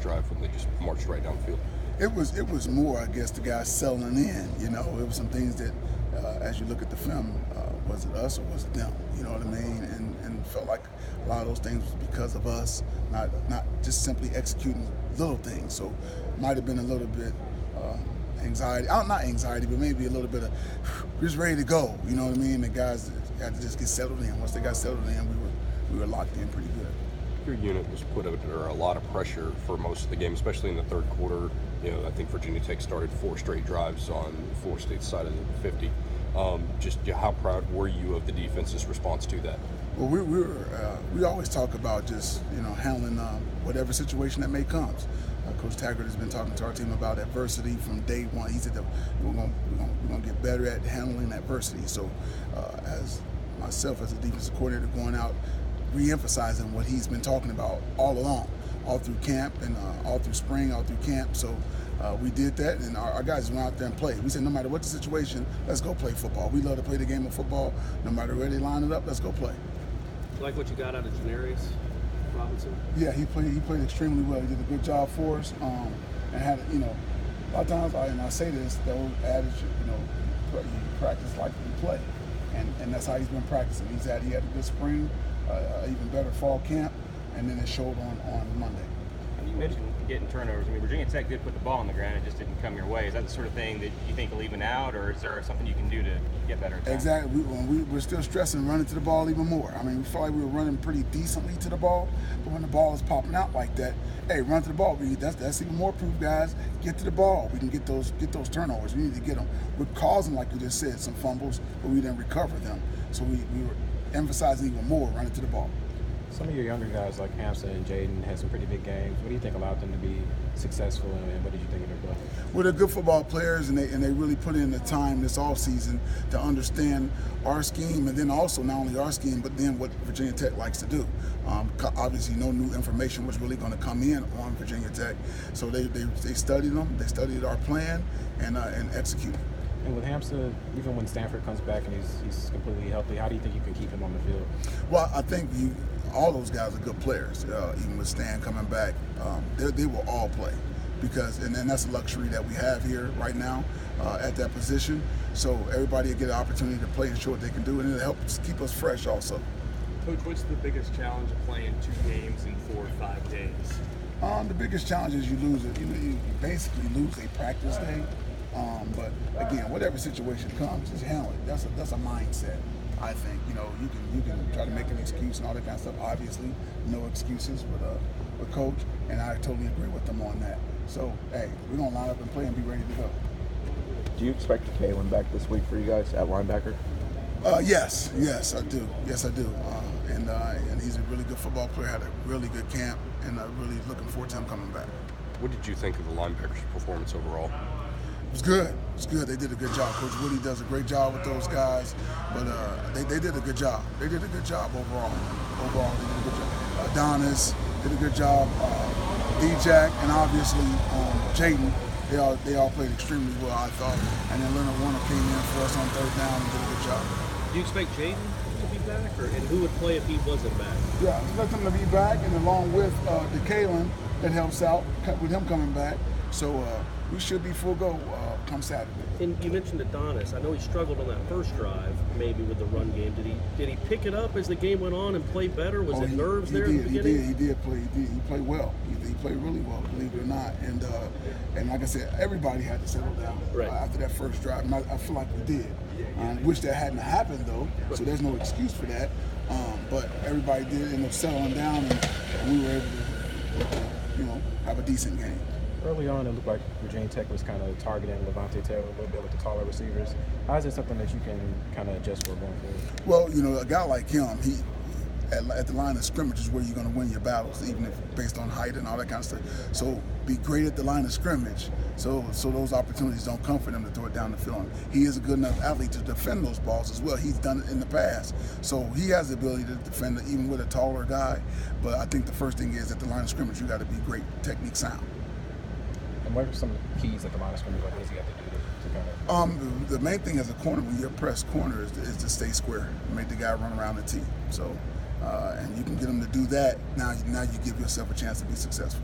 first drive when they just marched right down the field? It was more, I guess, the guys settling in. It was some things that, as you look at the film, was it us or was it them? You know what I mean? And felt like a lot of those things was because of us, not just simply executing little things. So might have been a little bit anxiety. Not anxiety, but maybe a little bit of just ready to go. You know what I mean? The guys had to just get settled in. Once they got settled in, we were locked in pretty good. Your unit was put under a lot of pressure for most of the game, especially in the third quarter. I think Virginia Tech started 4 straight drives on Florida State's side of the 50. How proud were you of the defense's response to that? Well, we always talk about just handling whatever situation that may come. Coach Taggart has been talking to our team about adversity from day one. He said that we're gonna get better at handling adversity. So, as myself as a defensive coordinator, going out re-emphasizing what he's been talking about all along, all through camp and all through spring, all through camp. So we did that, and our guys went out there and played. We said, no matter what the situation, let's go play football. We love to play the game of football. No matter where they line it up, let's go play. Like what you got out of Janarius Robinson? Yeah, he played extremely well. He did a good job for us, and had a lot of times, and I say this, the old adage, you practice like you play, and that's how he's been practicing. He had a good spring, even better fall camp, and then it showed on Monday. And you mentioned getting turnovers. I mean, Virginia Tech did put the ball on the ground; it just didn't come your way. Is that the sort of thing that you think will even out, or is there something you can do to get better at that? Exactly. We're still stressing running to the ball even more. I mean, we felt like we were running pretty decently to the ball, but when the ball is popping out like that, hey, run to the ball. That's even more proof, guys. Get to the ball. We can get those turnovers. We need to get them. We're causing, like you just said, some fumbles, but we didn't recover them. So we were emphasizing even more running to the ball. Some of your younger guys like Hampson and Jaden had some pretty big games. What do you think allowed them to be successful, and what did you think of their play? Well, they're good football players, and they really put in the time this offseason to understand our scheme, and then also not only our scheme, but then what Virginia Tech likes to do. Obviously, no new information was really going to come in on Virginia Tech, so they studied them, they studied our plan, and executed. And with Hampson, even when Stanford comes back and he's completely healthy, how do you think you can keep him on the field? Well, I think all those guys are good players. Even with Stan coming back, they will all play, because and that's a luxury that we have here right now at that position. So everybody will get an opportunity to play and show what they can do, and it'll help keep us fresh also. Coach, what's the biggest challenge of playing 2 games in 4 or 5 days? The biggest challenge is you lose it. You basically lose a practice day. But again, whatever situation comes, just handle it. That's a mindset. I think you can try to make an excuse and all that kind of stuff. Obviously, no excuses with Coach, and I totally agree with them on that. So hey, we're gonna line up and play and be ready to go. Do you expect Kalen back this week for you guys at linebacker? Yes, I do. Yes, I do. And he's a really good football player. Had a really good camp, and really looking forward to him coming back. What did you think of the linebackers' performance overall? It was good. It was good. They did a good job. Coach Woody does a great job with those guys, but they did a good job. They did a good job overall. Overall, they did a good job. Adonis did a good job. D-Jack and obviously Jaden. They all played extremely well, I thought. And then Leonard Warner came in for us on 3rd down and did a good job. Do you expect Jaden to be back, and who would play if he wasn't back? Yeah, I expect him to be back, and along with the Kalen that helps out with him coming back. So we should be full go come Saturday. And you mentioned Adonis. I know he struggled on that first drive, maybe with the run game. Did he pick it up as the game went on and play better? Was it nerves there in the beginning? He did play. He played well. He played really well, believe it or not. And like I said, everybody had to settle down after that first drive. And I feel like we did. I wish that hadn't happened though. So there's no excuse for that. But everybody did end up settling down, and we were able to, have a decent game. Early on, it looked like Virginia Tech was kind of targeting Levante Taylor a little bit with the taller receivers. How is it something that you can kind of adjust for going forward? Well, a guy like him, at the line of scrimmage is where you're going to win your battles, even if based on height and all that kind of stuff. So be great at the line of scrimmage, so those opportunities don't come for them to throw it down the field. He is a good enough athlete to defend those balls as well. He's done it in the past, so he has the ability to defend it even with a taller guy. But I think the first thing is at the line of scrimmage, you got to be great technique sound. And what are some of the keys at the line of scrimmage? What does he have to do to kind of? The main thing as a corner, when you're pressed corner, is to stay square, make the guy run around the tee. So, and you can get him to do that. Now you give yourself a chance to be successful.